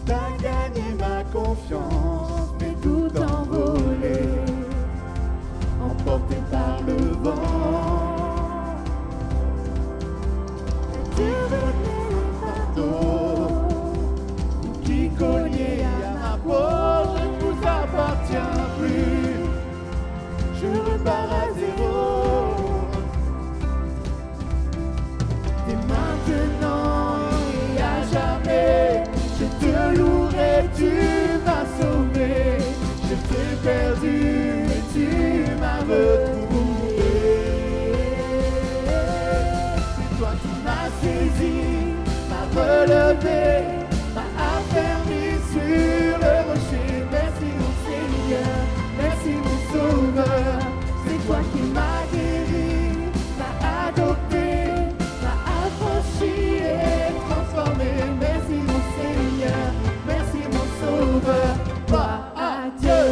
t'as gagné ma confiance, mais tout envolé, emporté par le vent. Tu remets le fardeau, vous qui colliez à ma peau, je ne vous appartiens plus, je repars à zéro. Et maintenant et à jamais, je te louerai, tu m'as sauvé. Je t'ai perdu et tu m'as retrouvé. C'est toi qui m'as saisi, m'as relevé, m'as affermi sur le rocher. Merci mon Seigneur, merci mon Sauveur. C'est toi qui m'as guéri, m'as adopté, m'as affranchi et transformé. Merci mon Seigneur, merci mon Sauveur. Gloire à Dieu.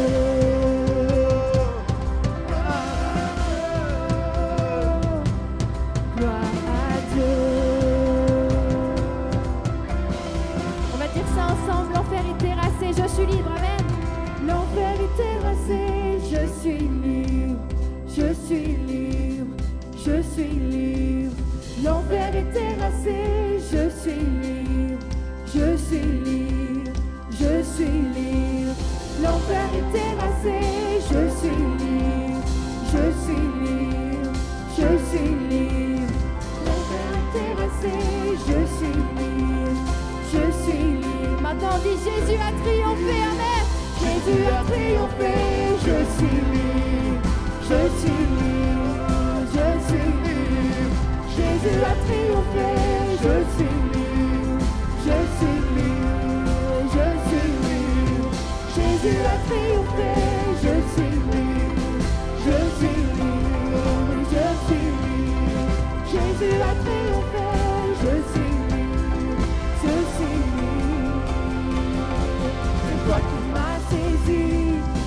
Gloire à Dieu. On va dire ça ensemble, l'enfer est terrassé, je suis libre, amen. L'enfer est terrassé, je suis libre, je suis libre, je suis libre. L'enfer est terrassé, je suis libre, je suis libre, je suis libre. L'enfer est terrassé, je suis libre, je suis libre, je suis libre. L'enfer est terrassé, je suis libre, je suis libre. Maintenant on dit Jésus a triomphé, amen. Jésus a triomphé, je suis libre, je suis libre, je suis libre. Jésus a triomphé, je suis libre, je suis libre, je suis libre. Jésus a triomphé, je suis libre, je suis libre, je suis libre. Jésus a triomphé, je suis libre, je suis libre. C'est toi qui m'as saisi,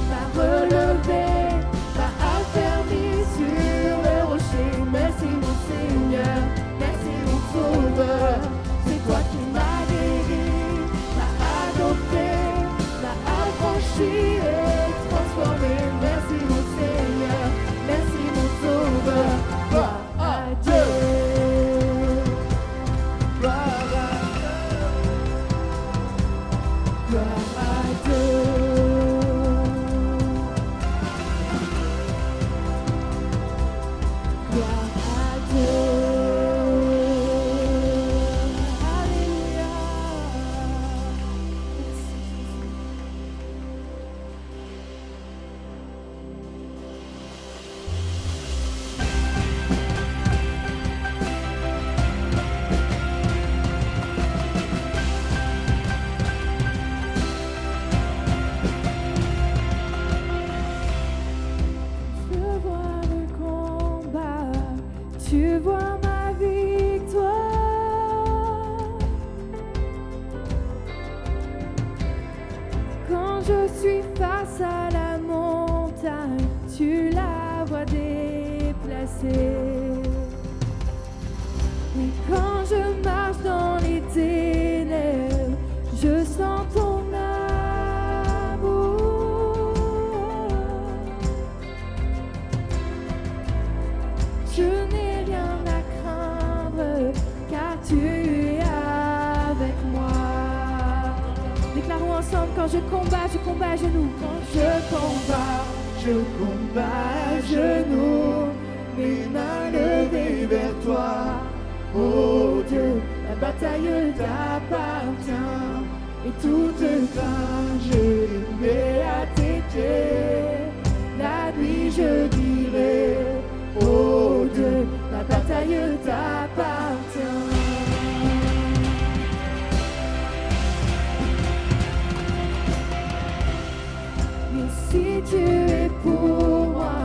m'as relevé, m'as affermi sur le rocher. Merci mon Seigneur, merci mon Sauveur. C'est toi qui m'as guéri, m'as adopté, m'as affranchi et transformé. Merci mon Seigneur, merci mon Sauveur. Gloire à Dieu. Gloire à Dieu. Gloire à Dieu. Gloire à Dieu. Alléluia. Je vois le combat, tu vois ma victoire. Quand je suis face à la montagne, tu la vois déplacée. Et quand je marche dans les ténèbres, je sens ton amour. Je n'ai rien à craindre, car tu es avec moi. Déclarons ensemble, quand je combats à genoux. Quand je combats à genoux, mes mains levées vers toi. Oh Dieu, la bataille t'appartient, et toute crainte je les mets à tes pieds. La nuit je dirai, oh Dieu, la bataille t'appartient. Mais si tu es pour moi,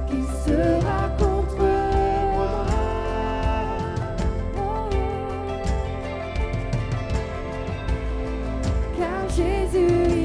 qui sera contre moi? Car Jésus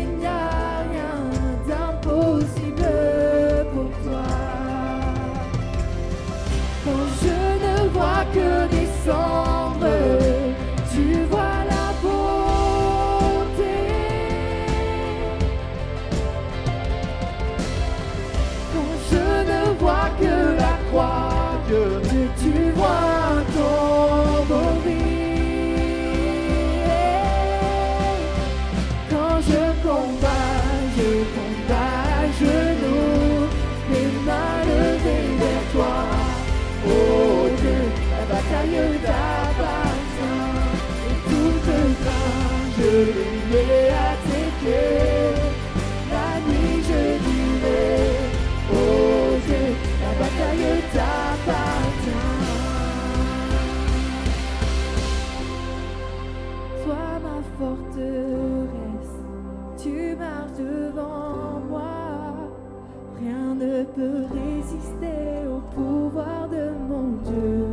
ne peut résister au pouvoir de mon Dieu.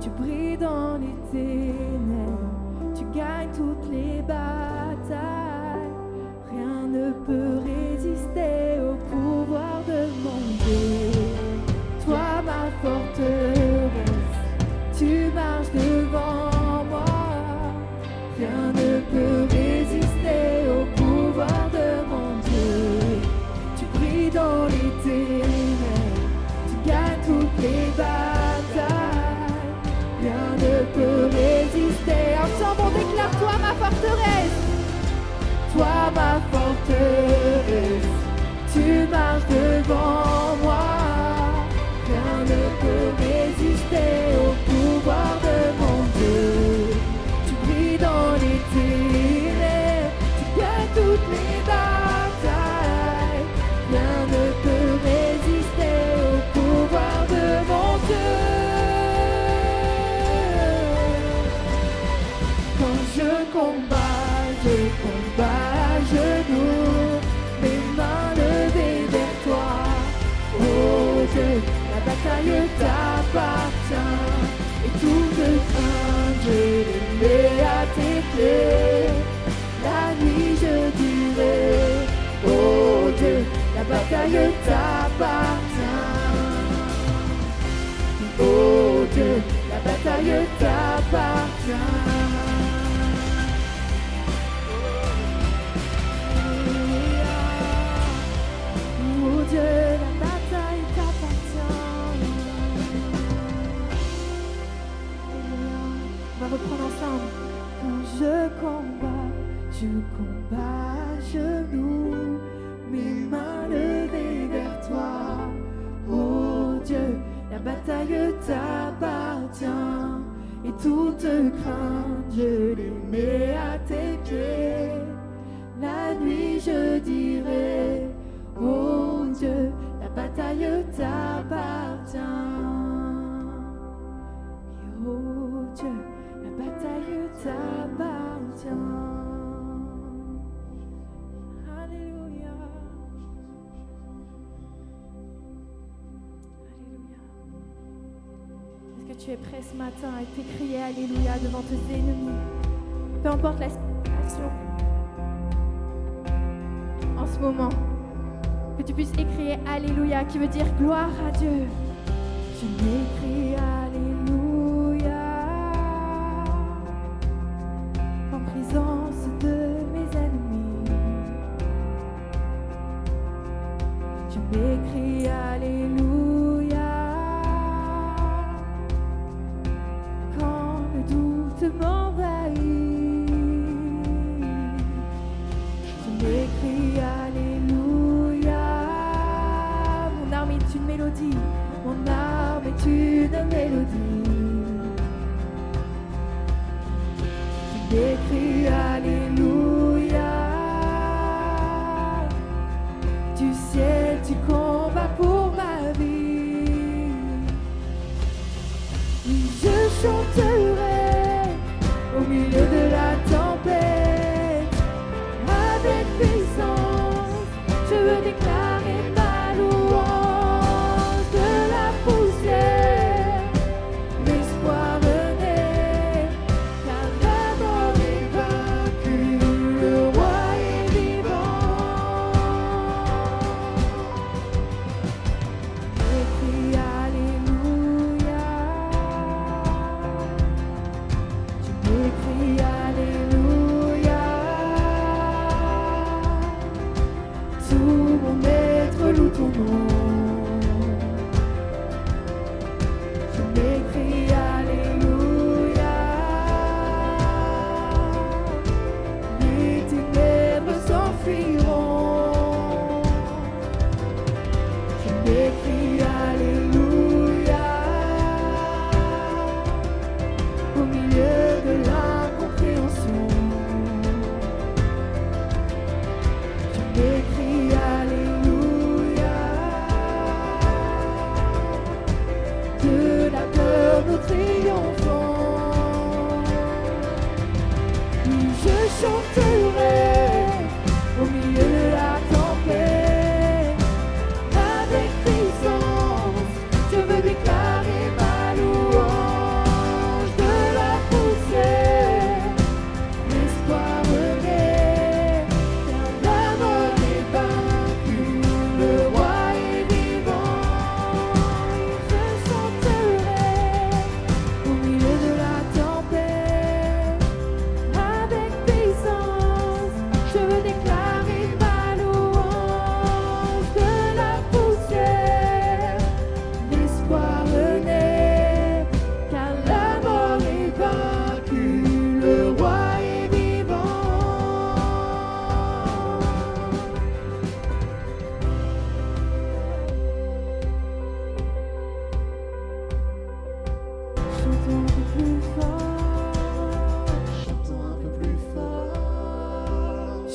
Tu brilles dans les ténèbres, tu gagnes toutes les batailles. Rien ne peut résister au pouvoir de mon Dieu. Toi ma forteresse, tu marches devant moi. Rien ne peut résister au pouvoir de mon Dieu. Tu brilles dans les ténèbres, tu gagnes toutes les batailles. Rien ne peut résister. Ensemble on déclare toi ma forteresse. Toi ma forteresse, tu marches devant moi. Rien ne peut résister au pouvoir de mon Dieu. Tu brilles dans les ténèbres, tu gagnes toutes les batailles. Rien ne peut résister au pouvoir de mon Dieu. Quand je combats à genoux, mes mains levées vers toi. Oh Dieu, la bataille t'appartient. Et toute crainte, je les mets à tes pieds. La nuit je dirai, oh Dieu, la bataille t'appartient. Oh Dieu, la bataille t'appartient. Oh Dieu, la bataille t'appartient. On va reprendre ensemble. Quand je combats à genoux, mes mains levées vers toi. Oh Dieu, la bataille t'appartient. Et toute crainte, je les mets à tes pieds. La nuit je dirai, oh Dieu, la bataille t'appartient. Et oh Dieu, la bataille t'appartient. Alléluia. Alléluia. Est-ce que tu es prêt ce matin à t'écrier Alléluia devant tes ennemis? Peu importe la situation. En ce moment, que tu puisses écrire Alléluia, qui veut dire gloire à Dieu. Je m'écris Alléluia en présence de mes ennemis. Je m'écris Alléluia quand le doute m'envahit. Je m'écris Alléluia. Mon arme est une mélodie. Mon arme est une mélodie. Je m'écris Alléluia. Du ciel tu combats pour ma vie. Oui, je chanterai au milieu de la tempête. Avec puissance, je veux déclarer ma louange. De la poussière, l'espoir renaît, car la mort est vaincue, le roi est vivant. J'écris Alléluia.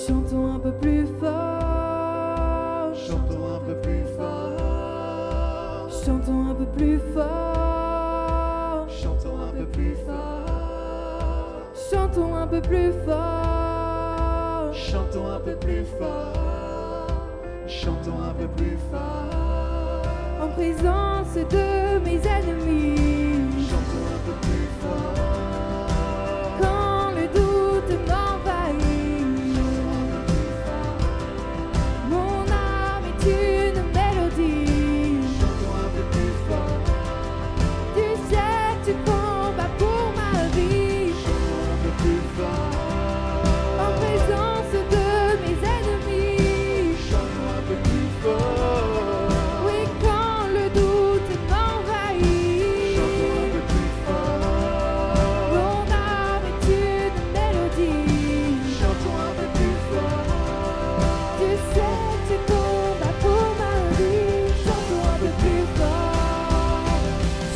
Chantons un peu plus fort. Chantons un peu plus fort. Chantons un peu plus fort. Chantons un peu plus fort. Chantons un peu plus fort. Chantons un peu plus fort. Chantons un peu plus fort. En présence de mes ennemis. Chantons un peu plus fort. Quand le doute m'envahit, mon âme est une mélodie. Chantons un peu plus fort. Tu sais que tu combats pour ma vie. Chantons un peu plus fort. En présence de mes ennemis. Chantons un peu plus fort. Oui, quand le doute m'envahit, Chantons un peu plus fort. mon âme est une mélodie. Chantons un peu plus fort. Tu sais que tu combats pour ma vie. Chantons un peu plus fort.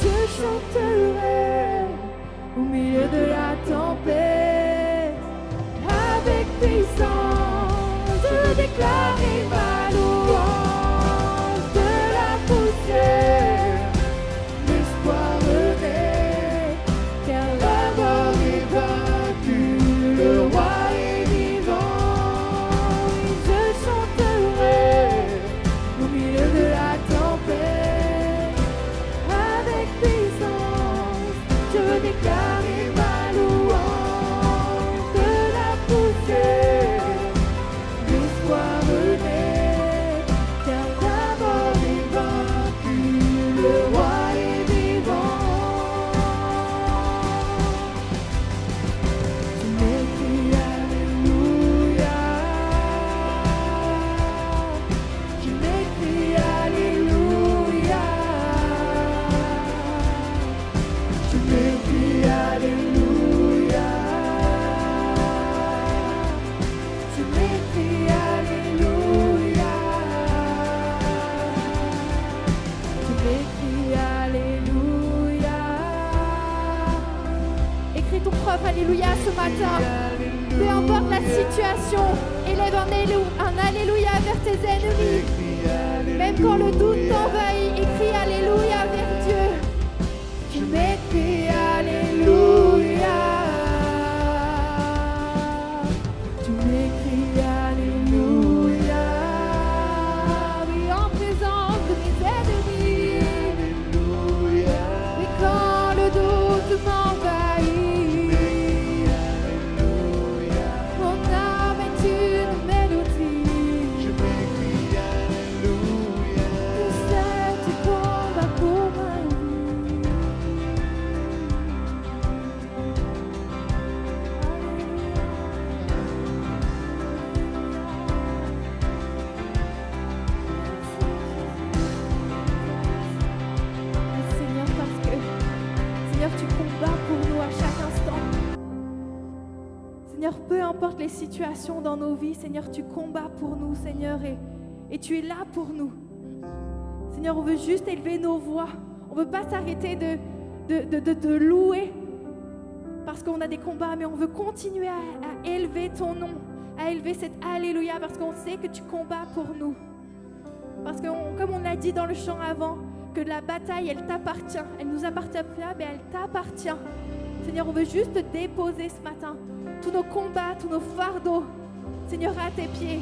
Je chanterai au milieu de la tempête. Avec puissance, je veux déclarer ma louange. De la poussière, l'espoir renaît, car la mort est vaincue, le roi est vivant. Oui, je chanterai au milieu de la tempête. Avec puissance, je veux déclarer ma louange. De la poussière, l'espoir renaît, car la mort est vaincue, le roi est vivant. Je m'écris Alléluia. Je m'écris Alléluia. Je m'écris Alléluia. Je m'écris Alléluia. Je m'écris Alléluia. Écris ton propre Alléluia ce matin. Peu importe la situation, élève un Alléluia vers tes ennemis. Même quand le doute t'envahit, écris Alléluia vers Dieu. Je m'écris Alléluia. Tu m'écris Alléluia. Oui, en présence de mes ennemis. Alléluia. Oui, quand le doute m'envahit, Alléluia. mon âme est une mélodie. Je m'écris Alléluia. Tu sais, tu combats pour ma vie. Alléluia. Seigneur, parce que, Seigneur, tu combats pour nous à chaque instant. Seigneur, peu importe les situations dans nos vies, Seigneur, tu combats pour nous, Seigneur, et tu es là pour nous. Seigneur, on veut juste élever nos voix. On ne veut pas s'arrêter de te louer parce qu'on a des combats, mais on veut continuer à élever ton nom, à élever cet Alléluia parce qu'on sait que tu combats pour nous. Parce que, comme on l'a dit dans le chant avant, que la bataille, elle t'appartient. Elle nous appartient pas, mais elle t'appartient. Seigneur, on veut juste te déposer ce matin tous nos combats, tous nos fardeaux. Seigneur, à tes pieds.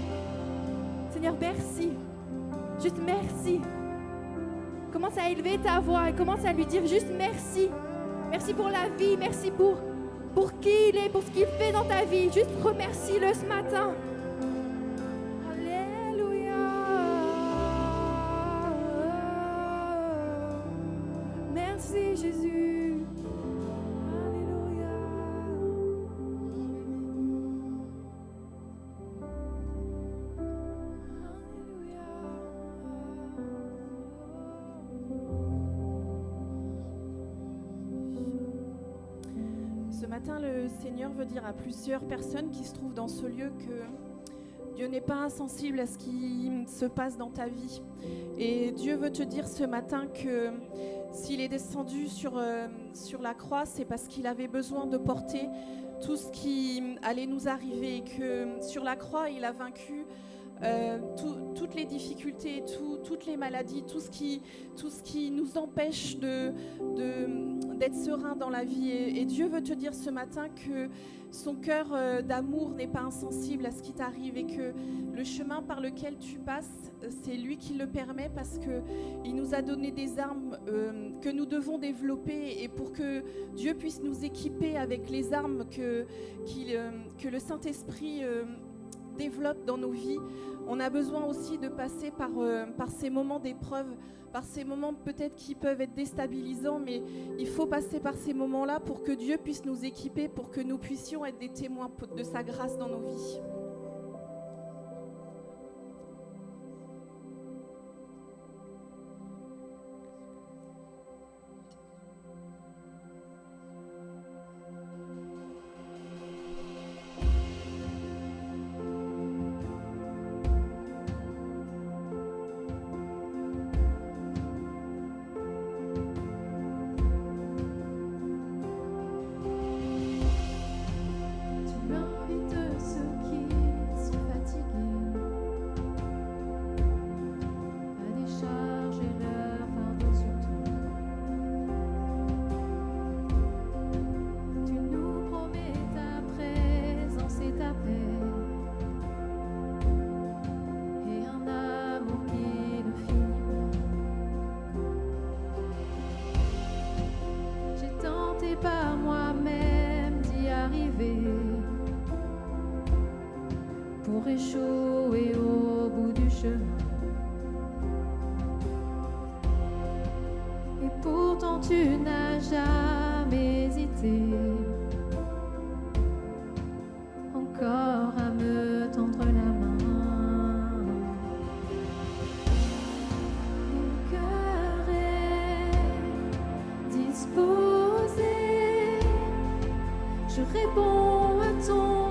Seigneur, merci. Juste merci. Commence à élever ta voix et commence à lui dire juste merci. Merci pour la vie, merci pour qui il est, pour ce qu'il fait dans ta vie. Juste remercie-le ce matin. Alléluia. Merci Jésus. Alléluia. Ce matin, le Seigneur veut dire à plusieurs personnes qui se trouvent dans ce lieu que Dieu n'est pas insensible à ce qui se passe dans ta vie. Et Dieu veut te dire ce matin que s'il est descendu sur la croix, c'est parce qu'il avait besoin de porter tout ce qui allait nous arriver et que sur la croix, il a vaincu toutes les difficultés, toutes les maladies, tout ce qui nous empêche d'être serein dans la vie. Et Dieu veut te dire ce matin que son cœur d'amour n'est pas insensible à ce qui t'arrive et que le chemin par lequel tu passes, c'est lui qui le permet parce qu'il nous a donné des armes que nous devons développer et pour que Dieu puisse nous équiper avec les armes que le Saint-Esprit développe dans nos vies. On a besoin aussi de passer par ces moments d'épreuve, par ces moments peut-être qui peuvent être déstabilisants, mais il faut passer par ces moments-là pour que Dieu puisse nous équiper, pour que nous puissions être des témoins de sa grâce dans nos vies. Échouer au bout du chemin. Et pourtant tu n'as jamais hésité encore à me tendre la main. Mon cœur est disposé, je réponds à ton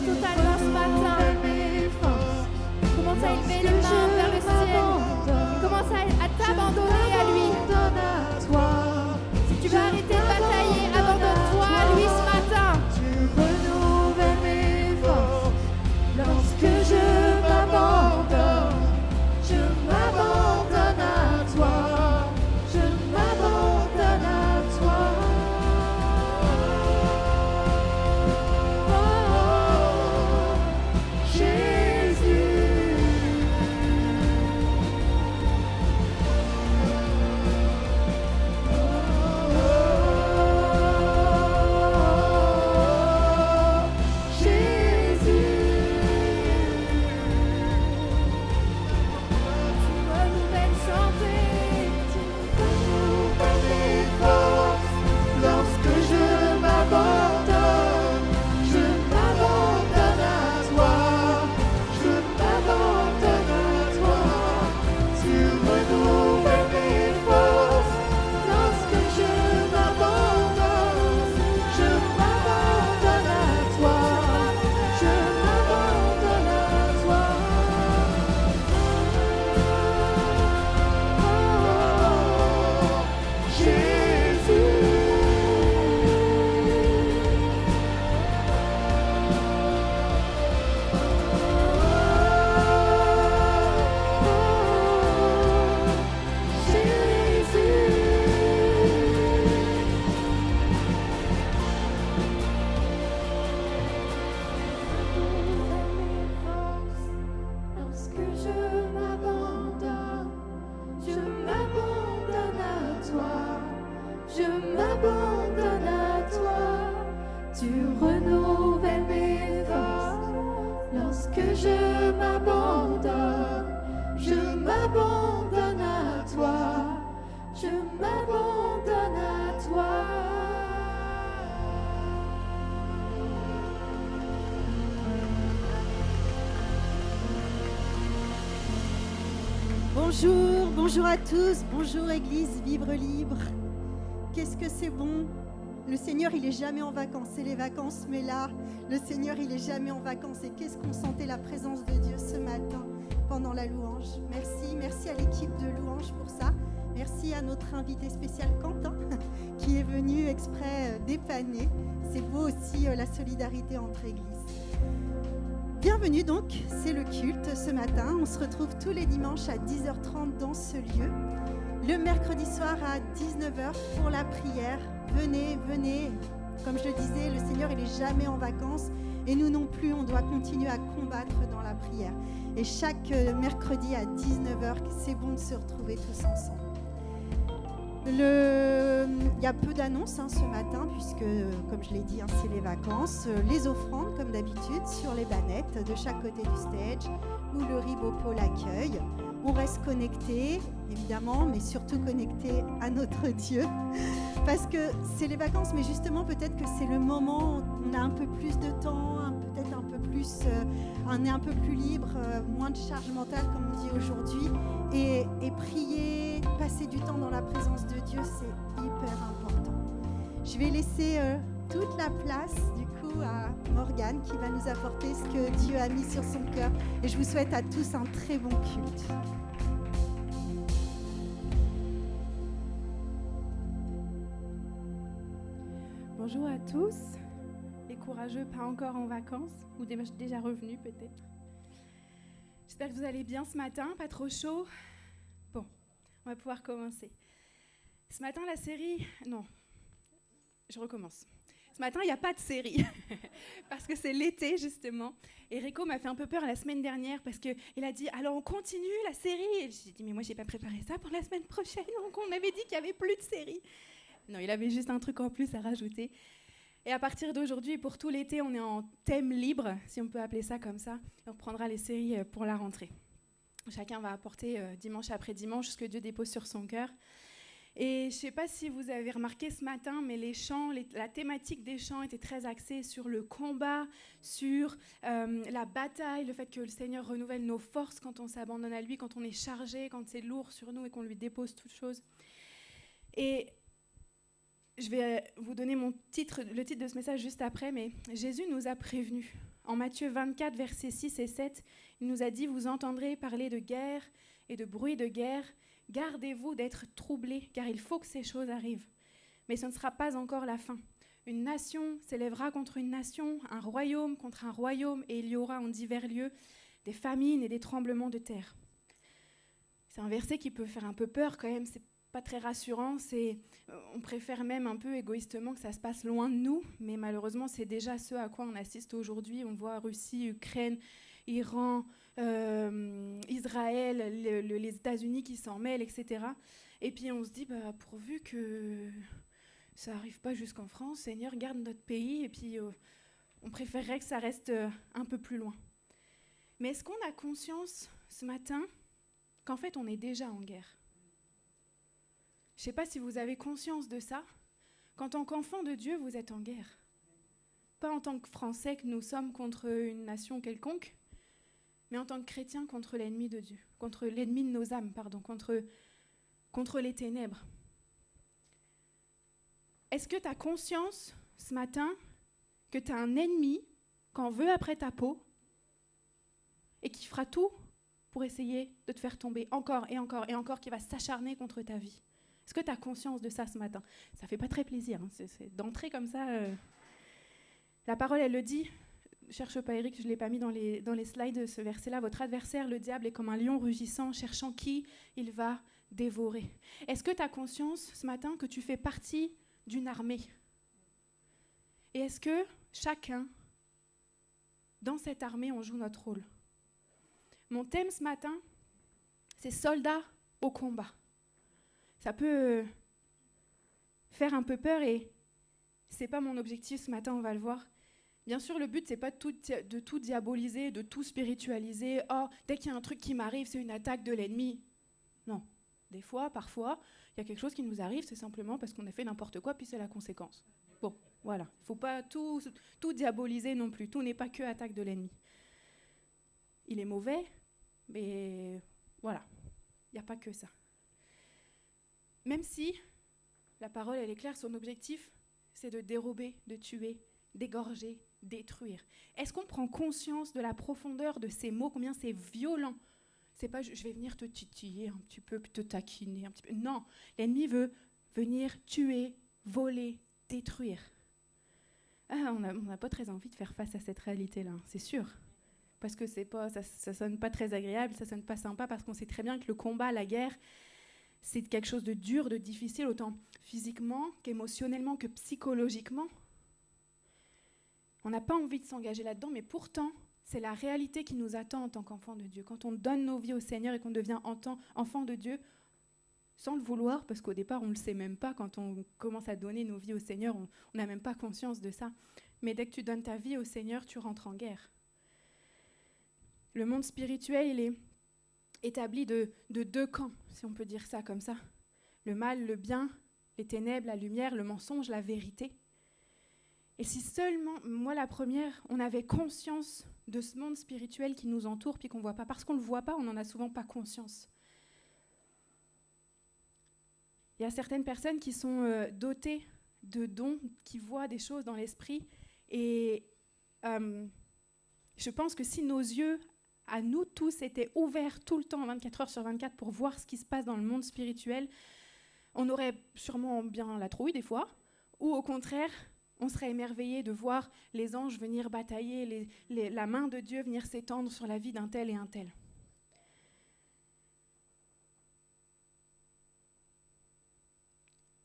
totalement ce matin. Commence à élever les mains vers le ciel. Commence à t'abandonner à lui. Si tu veux arrêter de batailler, abandonne-toi à lui. Bonjour, bonjour à tous, bonjour Église, vivre libre. Qu'est-ce que c'est bon. Le Seigneur, il est jamais en vacances, c'est les vacances, mais là, le Seigneur, il est jamais en vacances. Et qu'est-ce qu'on sentait la présence de Dieu ce matin pendant la louange. Merci à l'équipe de louange pour ça. Merci à notre invité spécial Quentin, qui est venu exprès dépanner. C'est beau aussi la solidarité entre églises. Bienvenue donc, c'est le culte ce matin. On se retrouve tous les dimanches à 10h30 dans ce lieu. Le mercredi soir à 19h pour la prière. Venez. Comme je le disais, le Seigneur, il n'est jamais en vacances. Et nous non plus, on doit continuer à combattre dans la prière. Et chaque mercredi à 19h, c'est bon de se retrouver tous ensemble. Il y a peu d'annonces ce matin, puisque, comme je l'ai dit, c'est les vacances. Les offrandes, comme d'habitude, sur les bannettes de chaque côté du stage, où le Ribopo l'accueille. On reste connecté, évidemment, mais surtout connecté à notre Dieu. Parce que c'est les vacances, mais justement, peut-être que c'est le moment où on a un peu plus de temps, peut-être un peu plus, on est un peu plus libre, moins de charge mentale, comme on dit aujourd'hui. Et prier, passer du temps dans la présence de Dieu, c'est hyper important. Je vais laisser toute la place, du coup, à Morgane, qui va nous apporter ce que Dieu a mis sur son cœur. Et je vous souhaite à tous un très bon culte. Bonjour à tous, les courageux pas encore en vacances, ou déjà revenus peut-être. J'espère que vous allez bien ce matin, pas trop chaud. Bon, on va pouvoir commencer. Ce matin, la série... Non, je recommence. Ce matin, il n'y a pas de série, parce que c'est l'été justement. Et Rico m'a fait un peu peur la semaine dernière, parce qu'il a dit « Alors on continue la série ?» Et j'ai dit « Mais moi, je n'ai pas préparé ça pour la semaine prochaine, donc on avait dit qu'il n'y avait plus de série. » Non, il avait juste un truc en plus à rajouter. Et à partir d'aujourd'hui, pour tout l'été, on est en thème libre, si on peut appeler ça comme ça. Et on reprendra les séries pour la rentrée. Chacun va apporter dimanche après dimanche ce que Dieu dépose sur son cœur. Et je ne sais pas si vous avez remarqué ce matin, mais les chants, la thématique des chants était très axée sur le combat, sur la bataille, le fait que le Seigneur renouvelle nos forces quand on s'abandonne à lui, quand on est chargé, quand c'est lourd sur nous et qu'on lui dépose toutes choses. Et je vais vous donner le titre de ce message juste après, mais Jésus nous a prévenus. En Matthieu 24, versets 6 et 7, il nous a dit « Vous entendrez parler de guerre et de bruit de guerre. Gardez-vous d'être troublés, car il faut que ces choses arrivent. Mais ce ne sera pas encore la fin. Une nation s'élèvera contre une nation, un royaume contre un royaume, et il y aura en divers lieux des famines et des tremblements de terre. » C'est un verset qui peut faire un peu peur quand même, c'est pas très rassurant, on préfère même un peu égoïstement que ça se passe loin de nous, mais malheureusement c'est déjà ce à quoi on assiste aujourd'hui. On voit Russie, Ukraine, Iran, Israël, les États-Unis qui s'en mêlent, etc. Et puis on se dit, pourvu que ça n'arrive pas jusqu'en France, Seigneur, garde notre pays, et puis on préférerait que ça reste un peu plus loin. Mais est-ce qu'on a conscience ce matin qu'en fait on est déjà en guerre ? Je ne sais pas si vous avez conscience de ça. Qu'en tant qu'enfant de Dieu, vous êtes en guerre. Pas en tant que Français que nous sommes contre une nation quelconque, mais en tant que chrétiens contre l'ennemi de Dieu, contre l'ennemi de nos âmes, contre les ténèbres. Est-ce que tu as conscience ce matin que tu as un ennemi qu'en veut après ta peau et qui fera tout pour essayer de te faire tomber encore et encore et encore, qui va s'acharner contre ta vie? Est-ce que tu as conscience de ça ce matin? Ça ne fait pas très plaisir, c'est d'entrer comme ça. La parole, elle le dit. Cherche pas Eric, je ne l'ai pas mis dans les slides, ce verset-là. Votre adversaire, le diable, est comme un lion rugissant, cherchant qui il va dévorer. Est-ce que tu as conscience ce matin que tu fais partie d'une armée? Et est-ce que chacun, dans cette armée, on joue notre rôle? Mon thème ce matin, c'est soldats au combat. Ça peut faire un peu peur et c'est pas mon objectif ce matin, on va le voir. Bien sûr, le but, c'est pas de tout diaboliser, de tout spiritualiser. Oh, dès qu'il y a un truc qui m'arrive, c'est une attaque de l'ennemi. Non. Des fois, parfois, il y a quelque chose qui nous arrive, c'est simplement parce qu'on a fait n'importe quoi, puis c'est la conséquence. Bon, voilà. Il ne faut pas tout diaboliser non plus. Tout n'est pas que attaque de l'ennemi. Il est mauvais, mais voilà. il n'y a pas que ça. Même si la parole, elle est claire, son objectif, c'est de dérober, de tuer, d'égorger, détruire. Est-ce qu'on prend conscience de la profondeur de ces mots, combien c'est violent? C'est pas je vais venir te titiller un petit peu, te taquiner un petit peu. Non, l'ennemi veut venir tuer, voler, détruire. On n'a pas très envie de faire face à cette réalité-là, c'est sûr. Parce que c'est pas, ça sonne pas très agréable, ça sonne pas sympa, parce qu'on sait très bien que le combat, la guerre, c'est quelque chose de dur, de difficile, autant physiquement qu'émotionnellement, que psychologiquement. On n'a pas envie de s'engager là-dedans, mais pourtant, c'est la réalité qui nous attend en tant qu'enfants de Dieu. Quand on donne nos vies au Seigneur et qu'on devient enfant de Dieu, sans le vouloir, parce qu'au départ, on ne le sait même pas, quand on commence à donner nos vies au Seigneur, on n'a même pas conscience de ça. Mais dès que tu donnes ta vie au Seigneur, tu rentres en guerre. Le monde spirituel, il est établi de deux camps, si on peut dire ça comme ça. Le mal, le bien, les ténèbres, la lumière, le mensonge, la vérité. Et si seulement, moi la première, on avait conscience de ce monde spirituel qui nous entoure puis qu'on ne voit pas, parce qu'on ne le voit pas, on n'en a souvent pas conscience. Il y a certaines personnes qui sont dotées de dons, qui voient des choses dans l'esprit, et je pense que si nos yeux, à nous tous, étaient ouverts tout le temps, 24 heures sur 24, pour voir ce qui se passe dans le monde spirituel, on aurait sûrement bien la trouille des fois, ou au contraire, on serait émerveillé de voir les anges venir batailler, la main de Dieu venir s'étendre sur la vie d'un tel et un tel.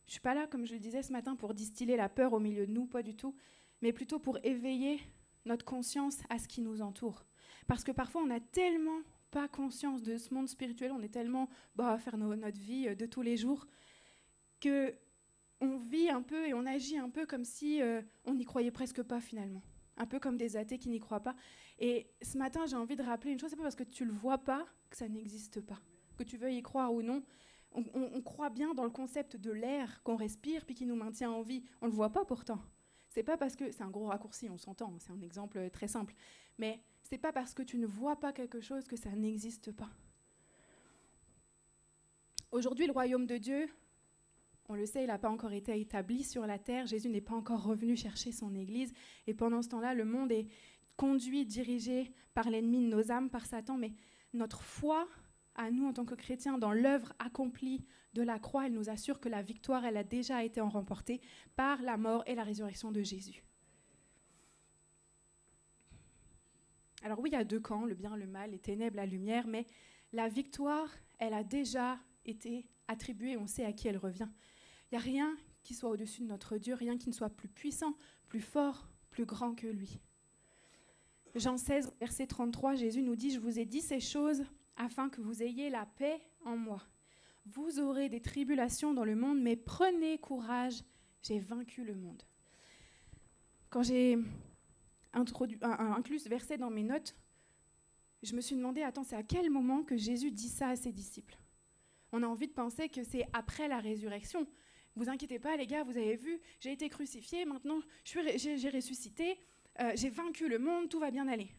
Je ne suis pas là, comme je le disais ce matin, pour distiller la peur au milieu de nous, pas du tout, mais plutôt pour éveiller notre conscience à ce qui nous entoure. Parce que parfois, on n'a tellement pas conscience de ce monde spirituel, on est tellement à faire notre vie de tous les jours, qu'on vit un peu et on agit un peu comme si on n'y croyait presque pas finalement. Un peu comme des athées qui n'y croient pas. Et ce matin, j'ai envie de rappeler une chose, c'est pas parce que tu ne le vois pas que ça n'existe pas. Que tu veuilles y croire ou non, on croit bien dans le concept de l'air qu'on respire puis qui nous maintient en vie. On ne le voit pas pourtant. C'est pas parce que... C'est un gros raccourci, on s'entend, c'est un exemple très simple. Mais c'est pas parce que tu ne vois pas quelque chose que ça n'existe pas. Aujourd'hui, le royaume de Dieu, on le sait, il n'a pas encore été établi sur la terre. Jésus n'est pas encore revenu chercher son Église. Et pendant ce temps-là, le monde est conduit, dirigé par l'ennemi de nos âmes, par Satan. Mais notre foi, à nous en tant que chrétiens, dans l'œuvre accomplie de la croix, elle nous assure que la victoire, elle a déjà été remportée par la mort et la résurrection de Jésus. Alors oui, il y a deux camps, le bien, le mal, les ténèbres, la lumière, mais la victoire, elle a déjà été attribuée, on sait à qui elle revient. Il n'y a rien qui soit au-dessus de notre Dieu, rien qui ne soit plus puissant, plus fort, plus grand que lui. Jean 16, verset 33, Jésus nous dit « Je vous ai dit ces choses afin que vous ayez la paix en moi. Vous aurez des tribulations dans le monde, mais prenez courage, j'ai vaincu le monde. » Quand j'ai inclus ce verset dans mes notes, je me suis demandé, attends, c'est à quel moment que Jésus dit ça à ses disciples? On a envie de penser que c'est après la résurrection. Vous inquiétez pas, les gars, vous avez vu, j'ai été crucifié, maintenant j'ai ressuscité, j'ai vaincu le monde, tout va bien aller.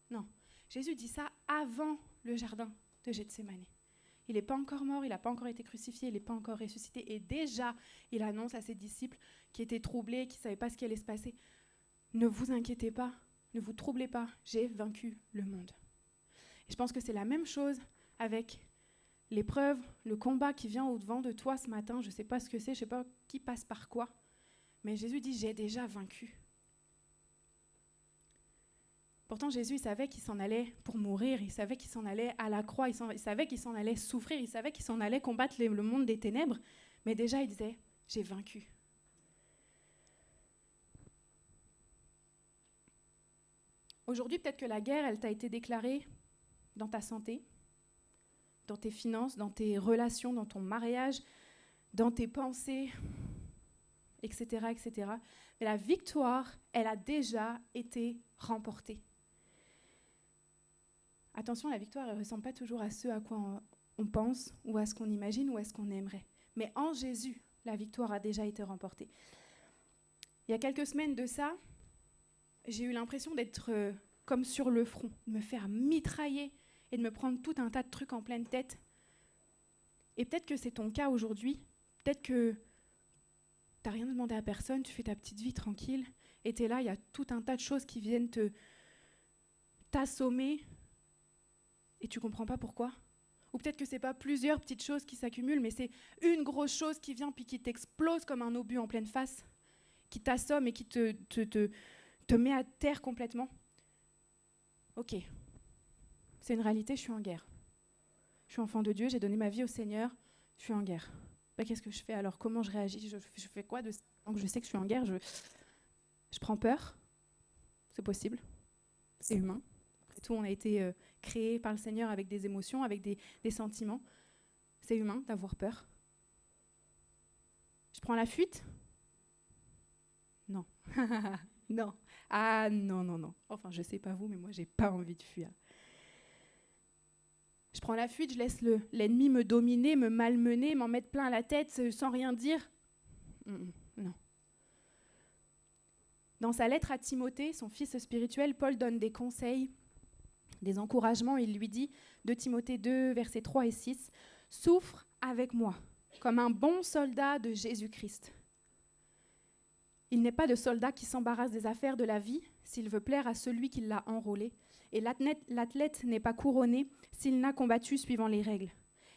Non, Jésus dit ça avant le jardin de Gethsémani. Il n'est pas encore mort, il n'a pas encore été crucifié, il n'est pas encore ressuscité. Et déjà, il annonce à ses disciples qui étaient troublés, qui ne savaient pas ce qui allait se passer, ne vous inquiétez pas, ne vous troublez pas, j'ai vaincu le monde. Et je pense que c'est la même chose avec l'épreuve, le combat qui vient au-devant de toi ce matin. Je ne sais pas ce que c'est, je ne sais pas qui passe par quoi, mais Jésus dit, j'ai déjà vaincu. Pourtant, Jésus, il savait qu'il s'en allait pour mourir, il savait qu'il s'en allait à la croix, il savait qu'il s'en allait souffrir, il savait qu'il s'en allait combattre le monde des ténèbres, mais déjà, il disait, j'ai vaincu. Aujourd'hui, peut-être que la guerre, elle t'a été déclarée dans ta santé, dans tes finances, dans tes relations, dans ton mariage, dans tes pensées, etc., etc. Mais la victoire, elle a déjà été remportée. Attention, la victoire, elle ne ressemble pas toujours à ce à quoi on pense, ou à ce qu'on imagine, ou à ce qu'on aimerait. Mais en Jésus, la victoire a déjà été remportée. Il y a quelques semaines de ça, j'ai eu l'impression d'être comme sur le front, de me faire mitrailler et de me prendre tout un tas de trucs en pleine tête. Et peut-être que c'est ton cas aujourd'hui, peut-être que tu n'as rien demandé à personne, tu fais ta petite vie tranquille, et tu es là, il y a tout un tas de choses qui viennent t'assommer, et tu ne comprends pas pourquoi. Ou peut-être que ce n'est pas plusieurs petites choses qui s'accumulent, mais c'est une grosse chose qui vient puis qui t'explose comme un obus en pleine face, qui t'assomme et qui te met à terre complètement. Ok, c'est une réalité, je suis en guerre. Je suis enfant de Dieu, j'ai donné ma vie au Seigneur, je suis en guerre. Qu'est-ce que je fais alors? Comment je réagis? Je fais quoi de ça? Donc je sais que je suis en guerre, je prends peur. C'est possible, c'est humain. Après tout, on a été créé par le Seigneur avec des émotions, avec des sentiments. C'est humain d'avoir peur. Je prends la fuite? Non. Non. Ah non, non, non. Enfin, je sais pas vous, mais moi, j'ai pas envie de fuir. Je prends la fuite, je laisse l'ennemi me dominer, me malmener, m'en mettre plein la tête sans rien dire. Non. Dans sa lettre à Timothée, son fils spirituel, Paul donne des conseils, des encouragements. Il lui dit, 2 Timothée 2, versets 3 et 6, « Souffre avec moi, comme un bon soldat de Jésus-Christ. Il n'est pas de soldat qui s'embarrasse des affaires de la vie s'il veut plaire à celui qui l'a enrôlé. Et l'athlète n'est pas couronné s'il n'a combattu suivant les règles.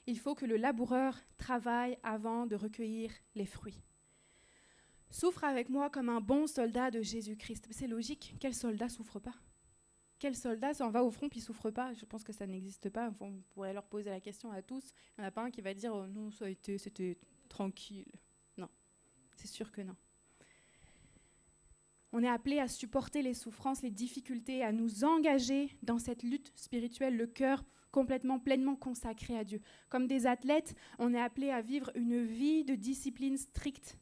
Il faut que le laboureur travaille avant de recueillir les fruits. Souffre avec moi comme un bon soldat de Jésus-Christ. » C'est logique, quel soldat souffre pas? Quel soldat s'en va au front puis souffre pas? Je pense que ça n'existe pas. Enfin, on pourrait leur poser la question à tous. Il n'y en a pas un qui va dire oh, « non, c'était tranquille ». Non, c'est sûr que non. On est appelé à supporter les souffrances, les difficultés, à nous engager dans cette lutte spirituelle, le cœur complètement, pleinement consacré à Dieu. Comme des athlètes, on est appelé à vivre une vie de discipline stricte,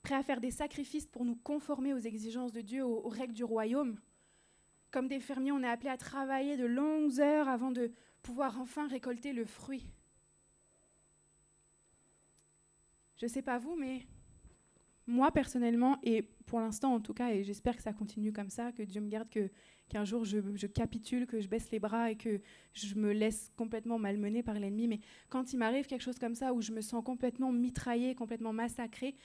prêt à faire des sacrifices pour nous conformer aux exigences de Dieu, aux règles du royaume. Comme des fermiers, on est appelé à travailler de longues heures avant de pouvoir enfin récolter le fruit. Je ne sais pas vous, mais moi personnellement, et pour l'instant en tout cas, et j'espère que ça continue comme ça, que Dieu me garde, qu'un jour je capitule, que je baisse les bras et que je me laisse complètement malmener par l'ennemi. Mais quand il m'arrive quelque chose comme ça, où je me sens complètement mitraillée, complètement massacrée,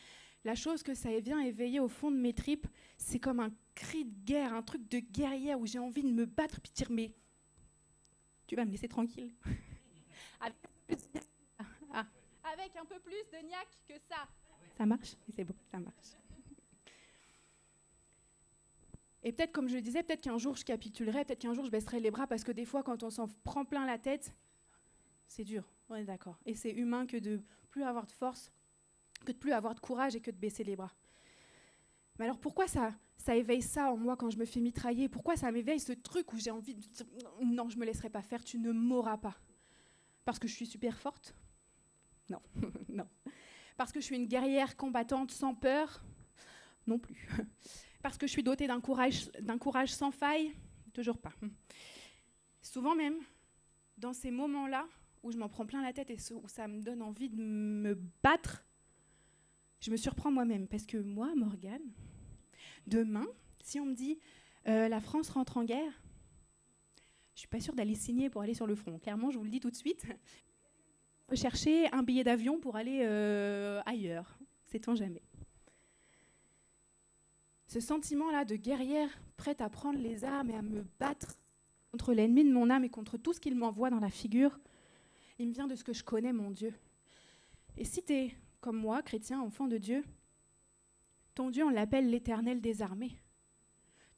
la chose que ça vient éveiller au fond de mes tripes, c'est comme un cri de guerre, un truc de guerrière où j'ai envie de me battre puis de dire mais tu vas me laisser tranquille. Avec un peu plus de niaque que ça. Ça marche? C'est bon, ça marche. Et peut-être, comme je le disais, peut-être qu'un jour je capitulerai, peut-être qu'un jour je baisserai les bras, parce que des fois, quand on s'en prend plein la tête, c'est dur, on est d'accord. Et c'est humain que de plus avoir de force, que de plus avoir de courage et que de baisser les bras. Mais alors pourquoi ça éveille ça en moi quand je me fais mitrailler? Pourquoi ça m'éveille ce truc où j'ai envie de dire non, je ne me laisserai pas faire, tu ne m'auras pas? Parce que je suis super forte? Non, non. Parce que je suis une guerrière combattante sans peur? Non plus. Parce que je suis dotée d'un courage sans faille? Toujours pas. Souvent même, dans ces moments-là, où je m'en prends plein la tête et où ça me donne envie de me battre, je me surprends moi-même. Parce que moi, Morgane, demain, si on me dit la France rentre en guerre, je ne suis pas sûre d'aller signer pour aller sur le front. Clairement, je vous le dis tout de suite. Chercher un billet d'avion pour aller ailleurs. Sait-on jamais. Ce sentiment-là de guerrière prête à prendre les armes et à me battre contre l'ennemi de mon âme et contre tout ce qu'il m'envoie dans la figure, il me vient de ce que je connais, mon Dieu. Et si tu es, comme moi, chrétien, enfant de Dieu, ton Dieu, on l'appelle l'Éternel des armées.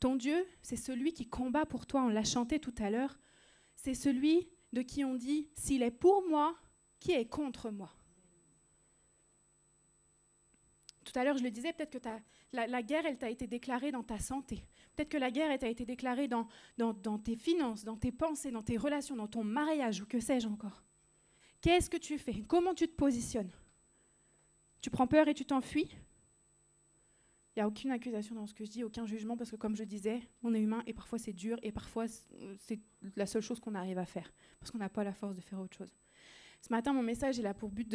Ton Dieu, c'est celui qui combat pour toi, on l'a chanté tout à l'heure. C'est celui de qui on dit, s'il est pour moi, qui est contre moi? Tout à l'heure, je le disais, peut-être que la guerre, elle t'a été déclarée dans ta santé. Peut-être que la guerre, elle t'a été déclarée dans tes finances, dans tes pensées, dans tes relations, dans ton mariage, ou que sais-je encore. Qu'est-ce que tu fais? Comment tu te positionnes? Tu prends peur et tu t'enfuis? Il n'y a aucune accusation dans ce que je dis, aucun jugement, parce que comme je disais, on est humain et parfois c'est dur et parfois c'est la seule chose qu'on arrive à faire, parce qu'on n'a pas la force de faire autre chose. Ce matin, mon message est là pour but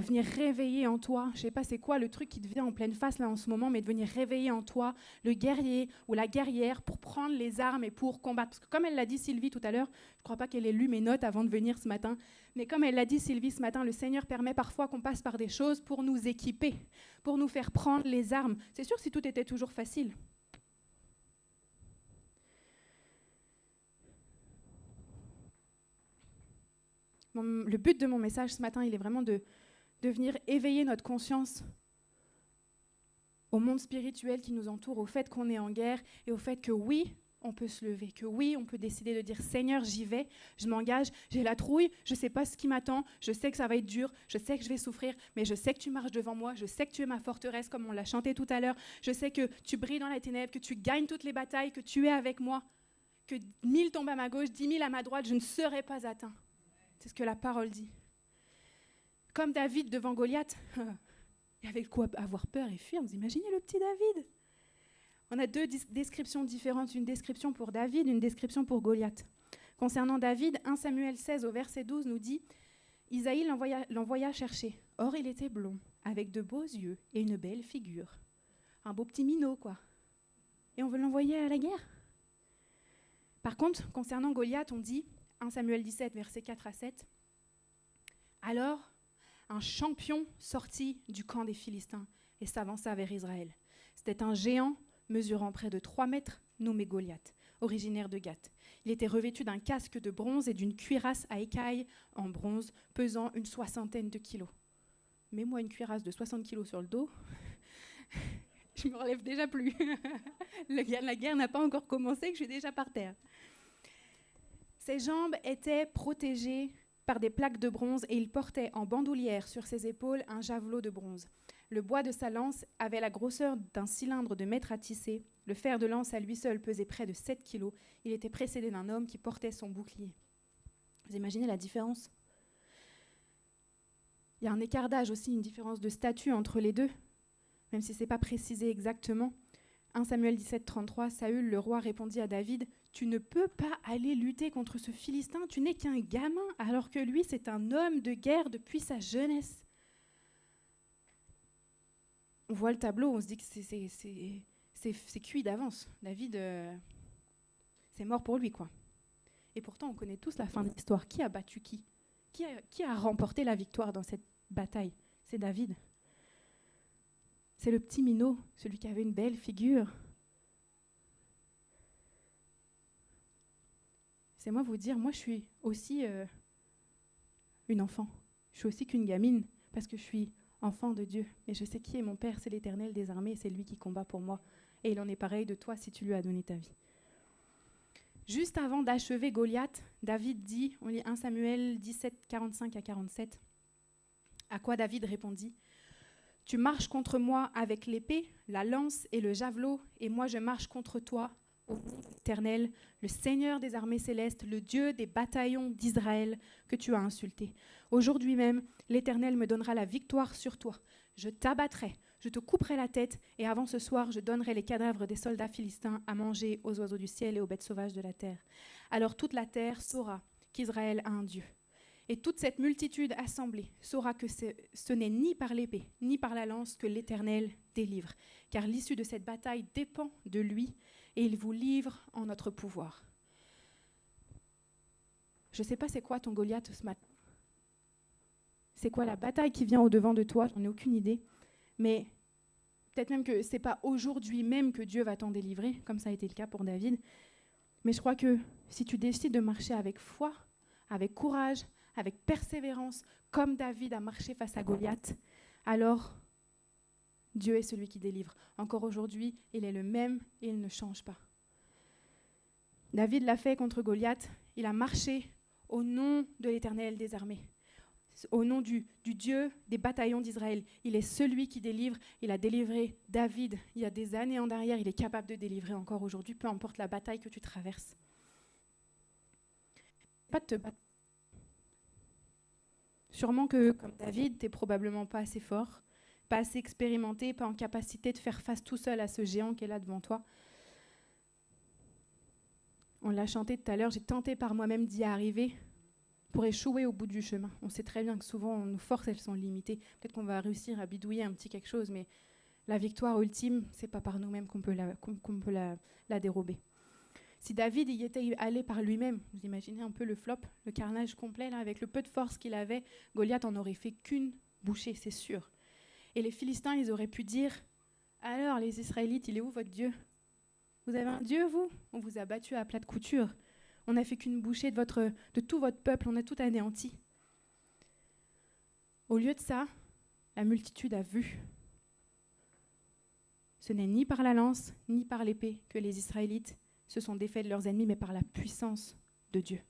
venir réveiller en toi, je ne sais pas c'est quoi le truc qui te vient en pleine face là en ce moment, mais de venir réveiller en toi le guerrier ou la guerrière pour prendre les armes et pour combattre. Parce que comme elle l'a dit Sylvie tout à l'heure, je ne crois pas qu'elle ait lu mes notes avant de venir ce matin, mais comme elle l'a dit Sylvie ce matin, le Seigneur permet parfois qu'on passe par des choses pour nous équiper, pour nous faire prendre les armes. C'est sûr si tout était toujours facile. Le but de mon message ce matin, il est vraiment de venir éveiller notre conscience au monde spirituel qui nous entoure, au fait qu'on est en guerre et au fait que oui, on peut se lever, que oui, on peut décider de dire « Seigneur, j'y vais, je m'engage, j'ai la trouille, je ne sais pas ce qui m'attend, je sais que ça va être dur, je sais que je vais souffrir, mais je sais que tu marches devant moi, je sais que tu es ma forteresse comme on l'a chanté tout à l'heure, je sais que tu brilles dans la ténèbre, que tu gagnes toutes les batailles, que tu es avec moi, que 1000 tombent à ma gauche, 10 000 à ma droite, je ne serai pas atteint. » C'est ce que la parole dit. Comme David devant Goliath, il y avait quoi avoir peur et fuir. Vous imaginez le petit David? On a deux descriptions différentes, une description pour David, une description pour Goliath. Concernant David, 1 Samuel 16 au verset 12 nous dit « Isaïe l'envoya chercher. Or il était blond, avec de beaux yeux et une belle figure. » Un beau petit minot, quoi. Et on veut l'envoyer à la guerre. Par contre, concernant Goliath, on dit 1 Samuel 17, versets 4 à 7. « Alors, un champion sortit du camp des Philistins et s'avança vers Israël. C'était un géant mesurant près de 3 mètres, nommé Goliath, originaire de Gath. Il était revêtu d'un casque de bronze et d'une cuirasse à écailles en bronze, pesant une 60aine de kilos. Mets-moi une cuirasse de 60 kilos sur le dos, je ne me relève déjà plus. La guerre n'a pas encore commencé, que je suis déjà par terre. Ses jambes étaient protégées par des plaques de bronze et il portait en bandoulière sur ses épaules un javelot de bronze. Le bois de sa lance avait la grosseur d'un cylindre de mètre à tisser. Le fer de lance à lui seul pesait près de 7 kilos. Il était précédé d'un homme qui portait son bouclier. Vous imaginez la différence? Il y a un écart d'âge aussi, une différence de statut entre les deux, même si ce n'est pas précisé exactement. 1 Samuel 17, 33, Saül, le roi, répondit à David, « Tu ne peux pas aller lutter contre ce Philistin, tu n'es qu'un gamin, alors que lui, c'est un homme de guerre depuis sa jeunesse. » On voit le tableau, on se dit que c'est cuit d'avance. David, c'est mort pour lui, quoi. Et pourtant, on connaît tous la fin de l'histoire. Qui a battu qui? Qui a remporté la victoire dans cette bataille? C'est David. C'est le petit minot, celui qui avait une belle figure. C'est moi vous dire, moi je suis aussi une enfant. Je suis aussi qu'une gamine, parce que je suis enfant de Dieu. Et je sais qui est mon Père, c'est l'Éternel des armées, c'est lui qui combat pour moi. Et il en est pareil de toi si tu lui as donné ta vie. Juste avant d'achever Goliath, David dit, on lit 1 Samuel 17, 45 à 47, à quoi David répondit, « Tu marches contre moi avec l'épée, la lance et le javelot, et moi je marche contre toi, ô Éternel, le Seigneur des armées célestes, le Dieu des bataillons d'Israël que tu as insulté. Aujourd'hui même, l'Éternel me donnera la victoire sur toi. Je t'abattrai, je te couperai la tête, et avant ce soir, je donnerai les cadavres des soldats philistins à manger aux oiseaux du ciel et aux bêtes sauvages de la terre. Alors toute la terre saura qu'Israël a un Dieu. Et toute cette multitude assemblée saura que ce n'est ni par l'épée, ni par la lance que l'Éternel délivre, car l'issue de cette bataille dépend de lui, et il vous livre en notre pouvoir. » Je ne sais pas c'est quoi ton Goliath ce matin. C'est quoi la bataille qui vient au-devant de toi? J'en ai aucune idée. Mais peut-être même que ce n'est pas aujourd'hui même que Dieu va t'en délivrer, comme ça a été le cas pour David. Mais je crois que si tu décides de marcher avec foi, avec courage, avec persévérance, comme David a marché face à Goliath, alors Dieu est celui qui délivre. Encore aujourd'hui, il est le même et il ne change pas. David l'a fait contre Goliath, il a marché au nom de l'Éternel des armées, au nom du Dieu des bataillons d'Israël. Il est celui qui délivre, il a délivré David il y a des années en arrière, il est capable de délivrer encore aujourd'hui, peu importe la bataille que tu traverses. Pas de te battre. Sûrement que, comme David, tu n'es probablement pas assez fort, pas assez expérimenté, pas en capacité de faire face tout seul à ce géant qui est là devant toi. On l'a chanté tout à l'heure, j'ai tenté par moi-même d'y arriver. pour échouer au bout du chemin. On sait très bien que souvent, nos forces, elles sont limitées. Peut-être qu'on va réussir à bidouiller un petit quelque chose, mais la victoire ultime, c'est pas par nous-mêmes qu'on peut la dérober. Si David y était allé par lui-même, vous imaginez un peu le flop, le carnage complet, là, avec le peu de force qu'il avait, Goliath en aurait fait qu'une bouchée, c'est sûr. Et les Philistins, ils auraient pu dire « Alors, les Israélites, il est où votre Dieu ? Vous avez un Dieu, vous ? On vous a battu à plat de couture. On n'a fait qu'une bouchée de tout votre peuple, on a tout anéanti. » Au lieu de ça, la multitude a vu. Ce n'est ni par la lance, ni par l'épée que les Israélites se sont défaits de leurs ennemis, mais par la puissance de Dieu.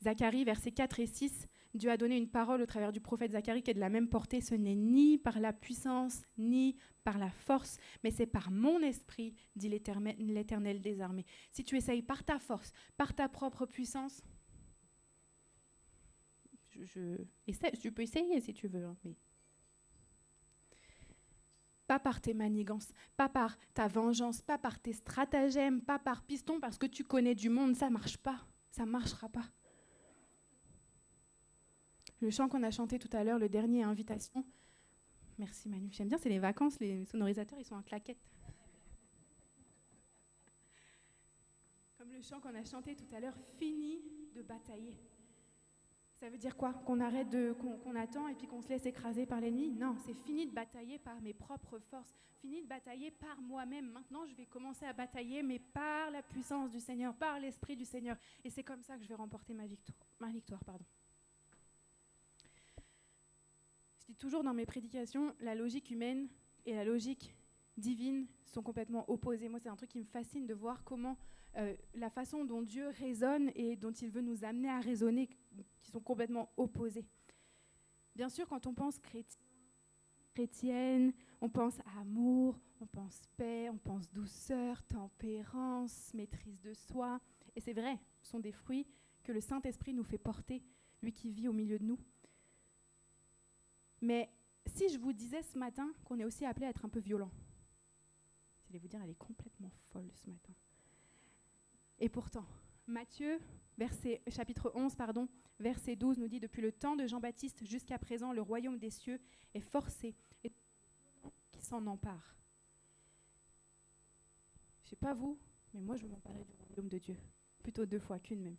Zacharie, versets 4 et 6, Dieu a donné une parole au travers du prophète Zacharie qui est de la même portée. Ce n'est ni par la puissance, ni par la force, mais c'est par mon esprit, dit l'Éternel des armées. Si tu essayes par ta force, par ta propre puissance, tu peux essayer si tu veux, mais pas par tes manigances, pas par ta vengeance, pas par tes stratagèmes, pas par piston, parce que tu connais du monde, ça ne marche pas, ça ne marchera pas. Le chant qu'on a chanté tout à l'heure, le dernier, Invitation. Merci Manu, j'aime bien, c'est les vacances, les sonorisateurs, ils sont en claquette. Comme le chant qu'on a chanté tout à l'heure, fini de batailler. Ça veut dire quoi ? Qu'on arrête qu'on attend et puis qu'on se laisse écraser par l'ennemi ? Non, c'est fini de batailler par mes propres forces, fini de batailler par moi-même. Maintenant, je vais commencer à batailler, mais par la puissance du Seigneur, par l'Esprit du Seigneur. Et c'est comme ça que je vais remporter ma victoire. Je dis toujours dans mes prédications, la logique humaine et la logique divine sont complètement opposées. Moi, c'est un truc qui me fascine de voir comment la façon dont Dieu raisonne et dont il veut nous amener à raisonner, qui sont complètement opposés. Bien sûr, quand on pense chrétienne, on pense amour, on pense paix, on pense douceur, tempérance, maîtrise de soi. Et c'est vrai, ce sont des fruits que le Saint-Esprit nous fait porter, lui qui vit au milieu de nous. Mais si je vous disais ce matin qu'on est aussi appelé à être un peu violent, vous allez vous dire, elle est complètement folle ce matin. Et pourtant, Matthieu, chapitre 11, verset 12 nous dit « Depuis le temps de Jean-Baptiste jusqu'à présent, le royaume des cieux est forcé et qui s'en empare. » Je ne sais pas vous, mais moi je veux m'emparer du royaume de Dieu, plutôt 2 fois qu'une même.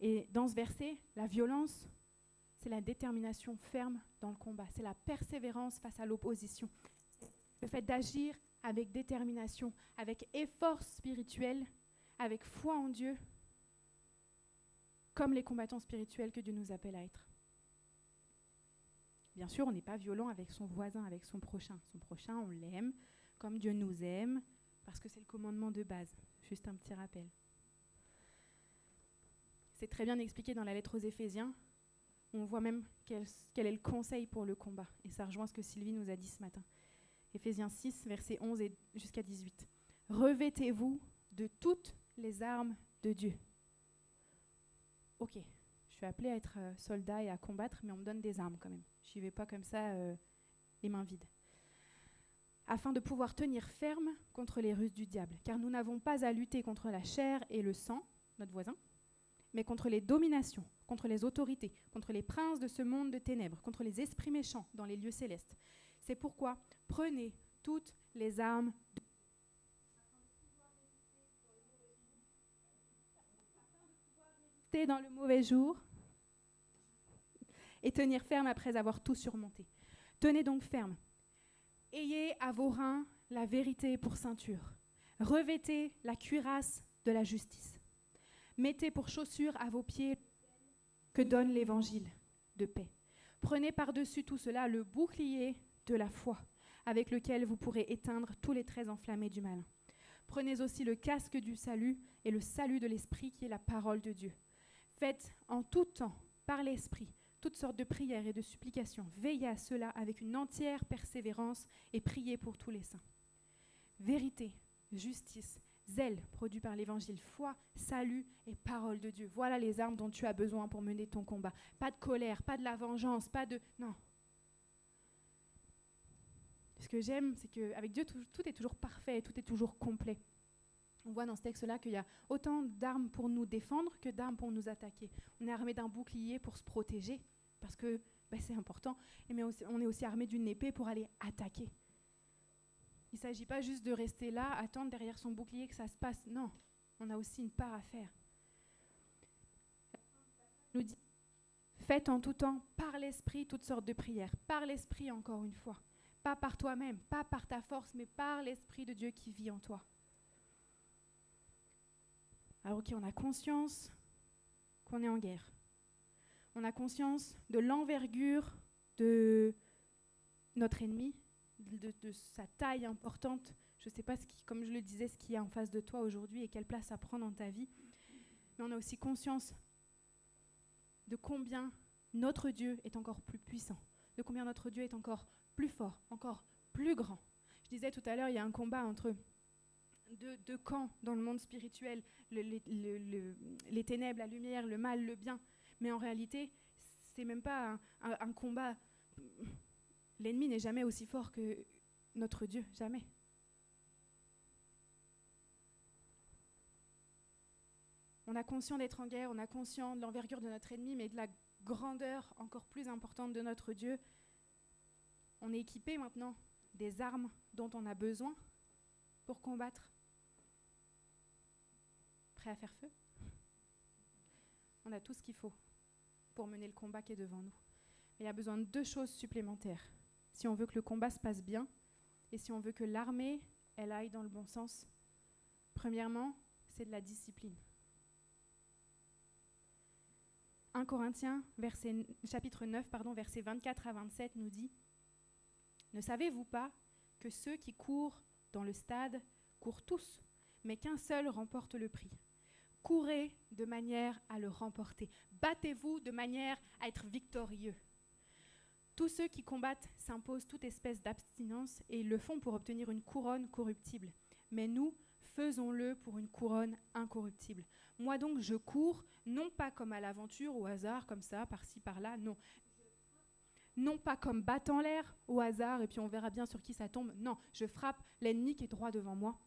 Et dans ce verset, la violence, c'est la détermination ferme dans le combat, c'est la persévérance face à l'opposition. Le fait d'agir avec détermination, avec effort spirituel, avec foi en Dieu, comme les combattants spirituels que Dieu nous appelle à être. Bien sûr, on n'est pas violent avec son voisin, avec son prochain. Son prochain, on l'aime comme Dieu nous aime, parce que c'est le commandement de base. Juste un petit rappel. C'est très bien expliqué dans la lettre aux Éphésiens. On voit même quel est le conseil pour le combat. Et ça rejoint ce que Sylvie nous a dit ce matin. Éphésiens 6, versets 11 et jusqu'à 18. « Revêtez-vous de toutes les armes de Dieu. » Ok, je suis appelée à être soldat et à combattre, mais on me donne des armes quand même. Je n'y vais pas comme ça, les mains vides. « Afin de pouvoir tenir ferme contre les ruses du diable, car nous n'avons pas à lutter contre la chair et le sang, notre voisin, mais contre les dominations, contre les autorités, contre les princes de ce monde de ténèbres, contre les esprits méchants dans les lieux célestes. C'est pourquoi prenez toutes les armes dans le mauvais jour et tenir ferme après avoir tout surmonté. Tenez donc ferme. Ayez à vos reins la vérité pour ceinture. Revêtez la cuirasse de la justice. Mettez pour chaussure à vos pieds que donne l'évangile de paix. Prenez par-dessus tout cela le bouclier de la foi, avec lequel vous pourrez éteindre tous les traits enflammés du malin. Prenez aussi le casque du salut et le salut de l'esprit qui est la parole de Dieu. Faites en tout temps, par l'esprit, toutes sortes de prières et de supplications. Veillez à cela avec une entière persévérance et priez pour tous les saints. Vérité, justice, zèle produit par l'évangile, foi, salut et parole de Dieu. Voilà les armes dont tu as besoin pour mener ton combat. Pas de colère, pas de la vengeance, pas de... Non. Ce que j'aime, c'est qu'avec Dieu, tout est toujours parfait, tout est toujours complet. On voit dans ce texte-là qu'il y a autant d'armes pour nous défendre que d'armes pour nous attaquer. On est armé d'un bouclier pour se protéger, parce que c'est important, mais on est aussi armé d'une épée pour aller attaquer. Il ne s'agit pas juste de rester là, attendre derrière son bouclier que ça se passe. Non, on a aussi une part à faire. Il nous dit, faites en tout temps, par l'Esprit, toutes sortes de prières. Par l'Esprit, encore une fois. Pas par toi-même, pas par ta force, mais par l'Esprit de Dieu qui vit en toi. Alors on a conscience qu'on est en guerre. On a conscience de l'envergure de notre ennemi, de sa taille importante. Je ne sais pas, comme je le disais, ce qu'il y a en face de toi aujourd'hui et quelle place ça prend dans ta vie. Mais on a aussi conscience de combien notre Dieu est encore plus puissant, de combien notre Dieu est encore plus fort, encore plus grand. Je disais tout à l'heure, il y a un combat entre deux camps dans le monde spirituel, les ténèbres, la lumière, le mal, le bien. Mais en réalité, c'est même pas un combat. L'ennemi n'est jamais aussi fort que notre Dieu, jamais. On a conscience d'être en guerre, on a conscience de l'envergure de notre ennemi, mais de la grandeur encore plus importante de notre Dieu. On est équipé maintenant des armes dont on a besoin pour combattre. Prêt à faire feu? On a tout ce qu'il faut pour mener le combat qui est devant nous. Mais il y a besoin de 2 choses supplémentaires. Si on veut que le combat se passe bien et si on veut que l'armée, elle aille dans le bon sens. Premièrement, c'est de la discipline. 1 Corinthiens, chapitre 9, versets 24 à 27 nous dit « Ne savez-vous pas que ceux qui courent dans le stade courent tous, mais qu'un seul remporte le prix. Courez de manière à le remporter. Battez-vous de manière à être victorieux. Tous ceux qui combattent s'imposent toute espèce d'abstinence et ils le font pour obtenir une couronne corruptible. Mais nous, faisons-le pour une couronne incorruptible. Moi donc, je cours, non pas comme à l'aventure, au hasard, comme ça, par-ci, par-là, non. Non pas comme battant l'air, au hasard, et puis on verra bien sur qui ça tombe. Non, je frappe l'ennemi qui est droit devant moi.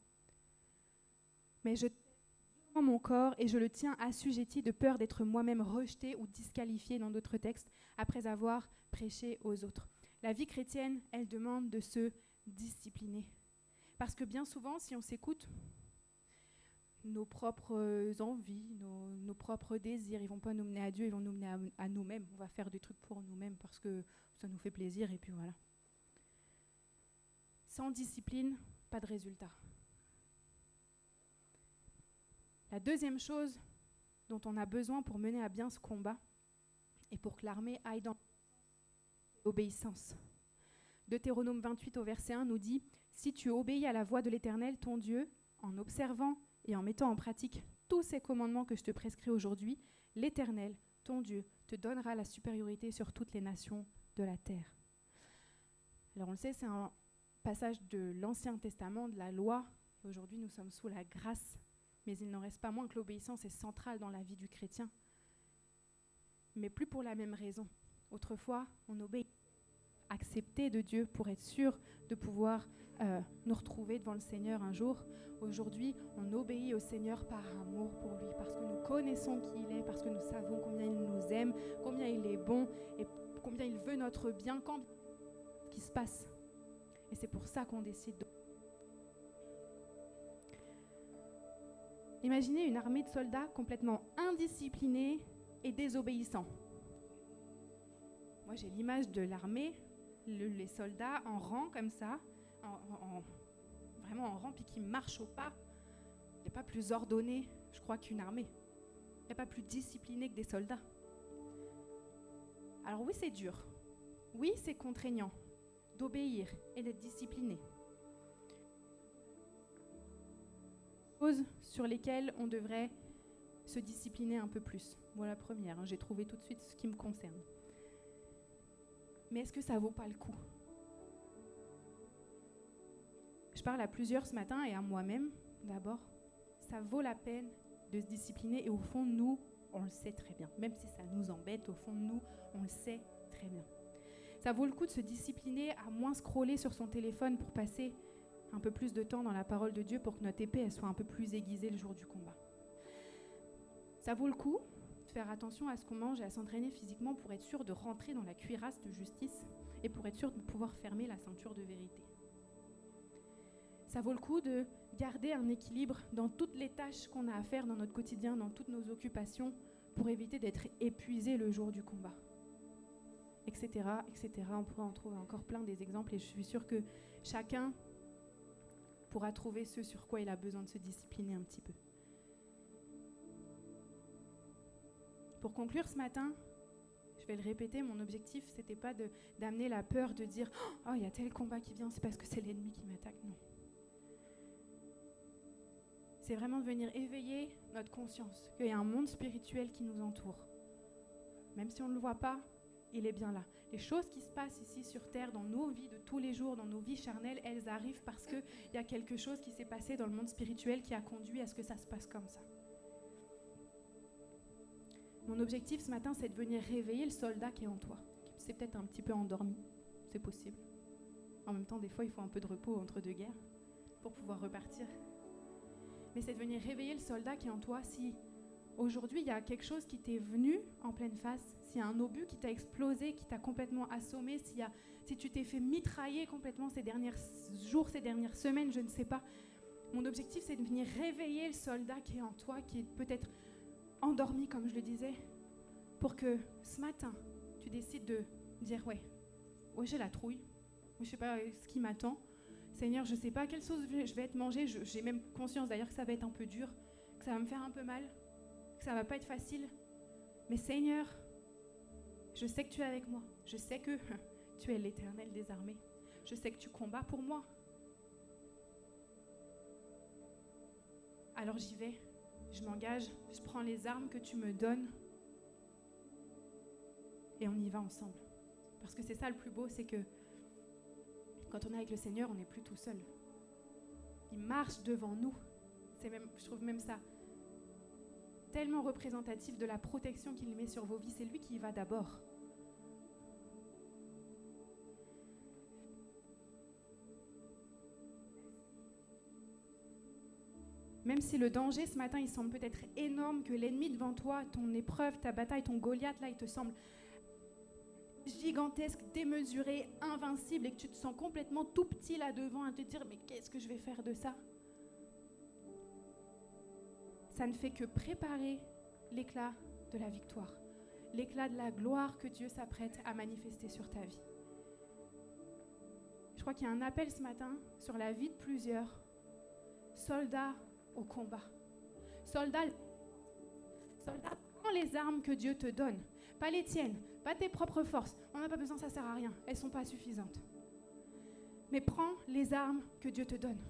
Mais je tiens mon corps et je le tiens assujetti de peur d'être moi-même rejeté ou disqualifié dans d'autres textes après avoir prêché aux autres. La vie chrétienne, elle demande de se discipliner. Parce que bien souvent, si on s'écoute, nos propres envies, nos propres désirs, ils ne vont pas nous mener à Dieu, ils vont nous mener à nous-mêmes. On va faire des trucs pour nous-mêmes parce que ça nous fait plaisir et puis voilà. Sans discipline, pas de résultat. La deuxième chose dont on a besoin pour mener à bien ce combat et pour que l'armée aille dans l'obéissance. Deutéronome 28 au verset 1 nous dit « Si tu obéis à la voix de l'Éternel, ton Dieu, en observant et en mettant en pratique tous ces commandements que je te prescris aujourd'hui, l'Éternel, ton Dieu, te donnera la supériorité sur toutes les nations de la terre. » Alors on le sait, c'est un passage de l'Ancien Testament, de la loi. Aujourd'hui, nous sommes sous la grâce, mais il n'en reste pas moins que l'obéissance est centrale dans la vie du chrétien. Mais plus pour la même raison. Autrefois, on obéit, accepté de Dieu pour être sûr de pouvoir nous retrouver devant le Seigneur un jour. Aujourd'hui, on obéit au Seigneur par amour pour lui, parce que nous connaissons qui il est, parce que nous savons combien il nous aime, combien il est bon et combien il veut notre bien, quand ce qui se passe. Et c'est pour ça qu'on décide de... Imaginez une armée de soldats complètement indisciplinés et désobéissants. Moi, j'ai l'image de l'armée, les soldats en rang comme ça, vraiment en rang, puis qui marchent au pas. Il n'y a pas plus ordonné, je crois, qu'une armée. Il n'y a pas plus discipliné que des soldats. Alors oui, c'est dur. Oui, c'est contraignant d'obéir et d'être discipliné. Choses sur lesquelles on devrait se discipliner un peu plus. Voilà la première, j'ai trouvé tout de suite ce qui me concerne. Mais est-ce que ça vaut pas le coup? Je parle à plusieurs ce matin et à moi-même d'abord. Ça vaut la peine de se discipliner et au fond de nous, on le sait très bien. Même si ça nous embête, au fond de nous, on le sait très bien. Ça vaut le coup de se discipliner à moins scroller sur son téléphone pour passer un peu plus de temps dans la parole de Dieu pour que notre épée elle soit un peu plus aiguisée le jour du combat. Ça vaut le coup de faire attention à ce qu'on mange et à s'entraîner physiquement pour être sûr de rentrer dans la cuirasse de justice et pour être sûr de pouvoir fermer la ceinture de vérité. Ça vaut le coup de garder un équilibre dans toutes les tâches qu'on a à faire dans notre quotidien, dans toutes nos occupations, pour éviter d'être épuisé le jour du combat, etc., etc. On pourrait en trouver encore plein des exemples et je suis sûre que chacun pourra trouver ce sur quoi il a besoin de se discipliner un petit peu. Pour conclure ce matin, je vais le répéter, mon objectif, c'était pas d'amener la peur de dire « Oh, il y a tel combat qui vient, c'est parce que c'est l'ennemi qui m'attaque. » Non. C'est vraiment de venir éveiller notre conscience qu'il y a un monde spirituel qui nous entoure. Même si on ne le voit pas, il est bien là. Les choses qui se passent ici sur Terre, dans nos vies de tous les jours, dans nos vies charnelles, elles arrivent parce qu'il y a quelque chose qui s'est passé dans le monde spirituel qui a conduit à ce que ça se passe comme ça. Mon objectif ce matin, c'est de venir réveiller le soldat qui est en toi. C'est peut-être un petit peu endormi, c'est possible. En même temps, des fois, il faut un peu de repos entre deux guerres pour pouvoir repartir. Mais c'est de venir réveiller le soldat qui est en toi. Si aujourd'hui, il y a quelque chose qui t'est venu en pleine face, s'il y a un obus qui t'a explosé, qui t'a complètement assommé, si tu t'es fait mitrailler complètement ces derniers jours, ces dernières semaines, je ne sais pas. Mon objectif, c'est de venir réveiller le soldat qui est en toi, qui est peut-être endormi, comme je le disais, pour que ce matin, tu décides de dire « Ouais, j'ai la trouille, je ne sais pas ce qui m'attend. Seigneur, je ne sais pas quelle sauce je vais être mangée. J'ai même conscience d'ailleurs que ça va être un peu dur, que ça va me faire un peu mal, que ça ne va pas être facile. Mais Seigneur, je sais que tu es avec moi. Je sais que tu es l'Éternel des armées. Je sais que tu combats pour moi. Alors j'y vais. Je m'engage, je prends les armes que tu me donnes et on y va ensemble. Parce que c'est ça le plus beau, c'est que quand on est avec le Seigneur, on n'est plus tout seul. Il marche devant nous. Je trouve même ça tellement représentatif de la protection qu'il met sur vos vies. C'est lui qui y va d'abord. Même si le danger ce matin, il semble peut-être énorme, que l'ennemi devant toi, ton épreuve, ta bataille, ton Goliath, là, il te semble gigantesque, démesuré, invincible, et que tu te sens complètement tout petit là devant à te dire « Mais qu'est-ce que je vais faire de ça ?» Ça ne fait que préparer l'éclat de la victoire, l'éclat de la gloire que Dieu s'apprête à manifester sur ta vie. Je crois qu'il y a un appel ce matin sur la vie de plusieurs soldats au combat. Soldats, prends les armes que Dieu te donne, pas les tiennes, pas tes propres forces. On n'a pas besoin, ça ne sert à rien, elles ne sont pas suffisantes. Mais prends les armes que Dieu te donne.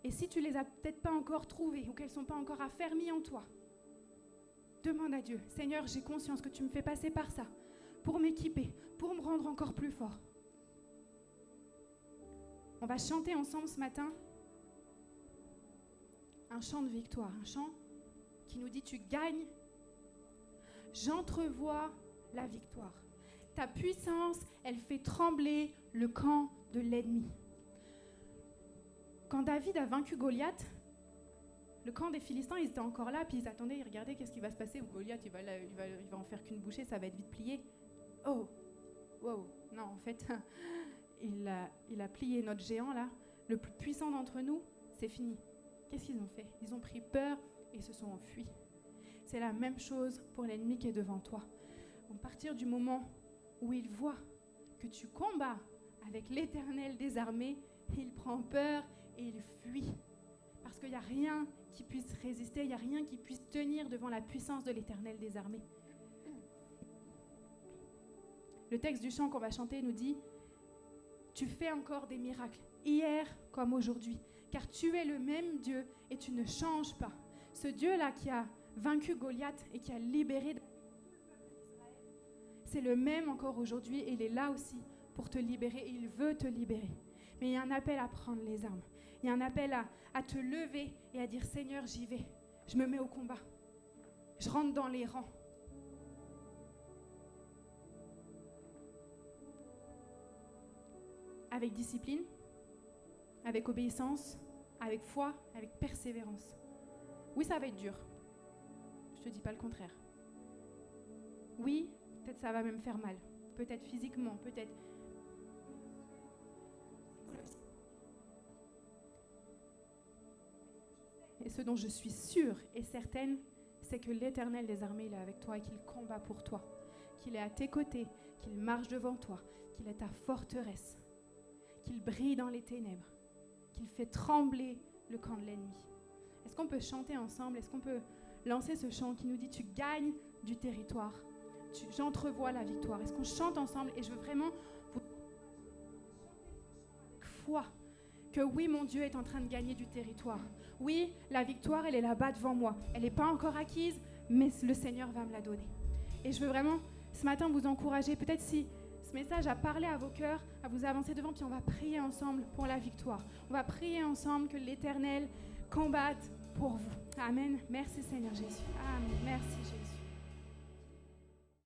Et si tu les as peut-être pas encore trouvées ou qu'elles ne sont pas encore affermies en toi, demande à Dieu, Seigneur, j'ai conscience que tu me fais passer par ça pour m'équiper, pour me rendre encore plus fort. On va chanter ensemble ce matin un chant de victoire, un chant qui nous dit « Tu gagnes, j'entrevois la victoire. Ta puissance, elle fait trembler le camp de l'ennemi. » Quand David a vaincu Goliath, le camp des Philistins, ils étaient encore là, puis ils attendaient, ils regardaient qu'est-ce qui va se passer, ou Goliath, il va en faire qu'une bouchée, ça va être vite plié. Oh, wow, non, en fait, il a plié notre géant, là, le plus puissant d'entre nous, c'est fini. Qu'est-ce qu'ils ont fait? Ils ont pris peur et se sont enfuis. C'est la même chose pour l'ennemi qui est devant toi. À partir du moment où il voit que tu combats avec l'Éternel des armées, il prend peur et il fuit. Parce qu'il n'y a rien qui puisse résister, il n'y a rien qui puisse tenir devant la puissance de l'Éternel des armées. Le texte du chant qu'on va chanter nous dit « Tu fais encore des miracles, hier comme aujourd'hui, car tu es le même Dieu et tu ne changes pas. » Ce Dieu-là qui a vaincu Goliath et qui a libéré, c'est le même encore aujourd'hui et il est là aussi pour te libérer et il veut te libérer. Mais il y a un appel à prendre les armes. Il y a un appel à te lever et à dire « Seigneur, j'y vais. Je me mets au combat. Je rentre dans les rangs. » Avec discipline, avec obéissance, avec foi, avec persévérance. Oui, ça va être dur. Je te dis pas le contraire. Oui, peut-être ça va même faire mal. Peut-être physiquement, peut-être... Et ce dont je suis sûre et certaine, c'est que l'Éternel des armées il est avec toi et qu'il combat pour toi, qu'il est à tes côtés, qu'il marche devant toi, qu'il est ta forteresse, qu'il brille dans les ténèbres, qu'il fait trembler le camp de l'ennemi. Est-ce qu'on peut chanter ensemble? Est-ce qu'on peut lancer ce chant qui nous dit « Tu gagnes du territoire, j'entrevois la victoire ». Est-ce qu'on chante ensemble? Et je veux vraiment vous avec foi que oui, mon Dieu est en train de gagner du territoire. Oui, la victoire, elle est là-bas devant moi. Elle n'est pas encore acquise, mais le Seigneur va me la donner. Et je veux vraiment, ce matin, vous encourager. Peut-être si ce message a parlé à vos cœurs, à vous avancer devant, puis on va prier ensemble pour la victoire. On va prier ensemble que l'Éternel combatte pour vous. Amen. Merci Seigneur Jésus. Amen. Merci Jésus.